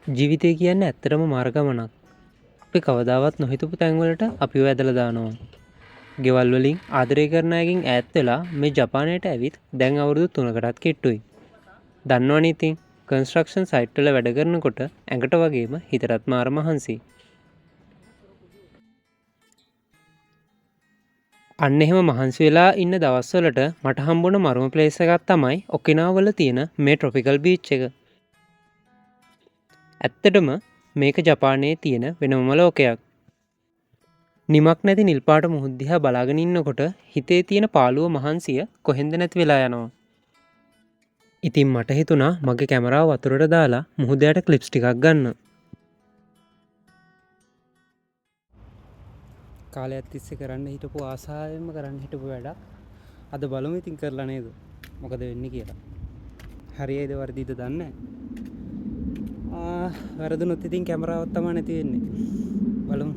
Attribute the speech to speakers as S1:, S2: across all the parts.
S1: ජීවිතය කියන්නේ ඇත්තටම මාර්ගමනක්. අපි කවදාවත් නොහිතපු තැන්වලට අපිව ඇදලා දානවා. ගෙවල් වලින් ආදරය කරන අයගෙන් ඈත් වෙලා මේ ජපානයට ඇවිත් දැන් අවුරුදු 3කටත් කිට්ටුයි. දන්නවනේ ඉතින් කන්ස්ට්‍රක්ෂන් සයිට් වල වැඩ කරනකොට ඇඟට වගේම හිතටත් මාර මහන්සි. අන්න එහෙම මහන්සි වෙලා ඉන්න දවස්වලට මට හම්බුණ මරුම ප්ලේස් එකක් තමයි ඔකිනාවා වල තියෙන මේ ට්‍රොපිකල් බීච් එක. ඇත්තටම මේක ජපානයේ තියෙන වෙනමම ලෝකයක්. නිමක් නැති නිල් පාට මුහුද දිහා බලාගෙන ඉන්නකොට හිතේ තියෙන පාළුව මහන්සිය කොහෙන්ද නැති වෙලා යනවා. ඉතින් මට හිතුණා මගේ කැමරාව වතුරට දාලා මුහුද යට ක්ලිප්ස් ටිකක් ගන්න. කාලයක් තිස්සේ කරන්න හිටපු ආසාවෙන්ම කරන්න හිටපු වැඩක් අද බලමු ඉතින් කරලා නේද මොකද වෙන්නේ කියලා. හරියයිද වර්ධිද දන්නේ නැහැ. වැරදුනොත් ඉතින් කැමරාවක් තමයි නැති වෙන්නේ. බලමු.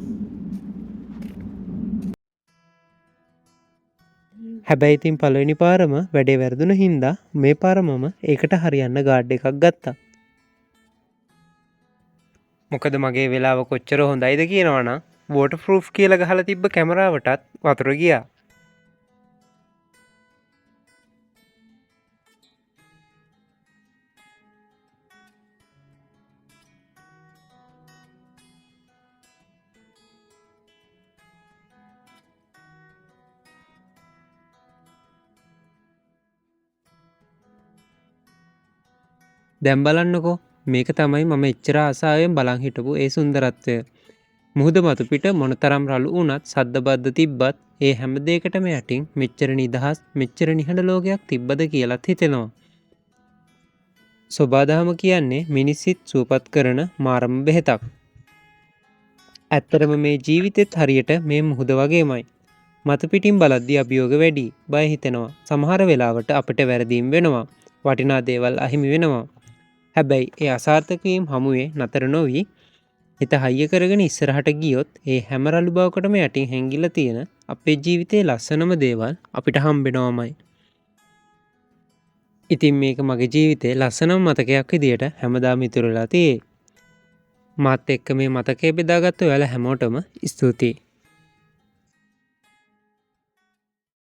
S1: හැබැයි ඉතින් පළවෙනි පාරම වැඩේ වැරදුන හින්දා මේ පාර මම ඒකට හරියන්න ගාඩ් එකක් ගත්තා. මොකද මගේ වෙලාව කොච්චර හොඳයිද කියනවනම් වෝටර් ප්‍රූෆ් කියලා ගහලා තිබ්බ කැමරාවටත් වතුර ගියා. දැන් බලන්නකෝ මේක තමයි මම එච්චර ආසාවෙන් බලන් හිටපු ඒ සුන්දරත්වය. මුහුද මතු පිට මොනතරම් රළු වුණත් සද්ද බද්ද තිබ්බත් ඒ හැම දෙයකටම යටින් මෙච්චර නිදහස් මෙච්චර නිහඬ ලෝකයක් තිබ්බද කියලාත් හිතෙනවා. සෝබාදහම කියන්නේ මිනිස් සිත් සුවපත් කරන මාරම බෙහෙතක්. ඇත්තටම මේ ජීවිතෙත් හරියට මේ මුහුද වගේමයි. මතු පිටින් බලද්දී අභියෝග වැඩි, බය හිතෙනවා. සමහර වෙලාවට අපිට වැරදීම් වෙනවා. වටිනා දේවල් අහිමි වෙනවා. හැබැයි ඒ අසාර්ථක වීම හමුවේ නතර නොවි හිත හයිය කරගෙන ඉස්සරහට ගියොත් ඒ හැම රළු බවකටම යටින් හැංගිලා තියෙන අපේ ජීවිතයේ ලස්සනම දේවල් අපිට හම්බෙනවමයි. ඉතින් මේක මගේ ජීවිතේ ලස්සනම මතකයක් විදියට හැමදාම ඉතුරු වෙලා තියෙයි. මාත් එක්ක මේ මතකය බෙදාගත්ත ඔයාලා හැමෝටම ස්තුතියි.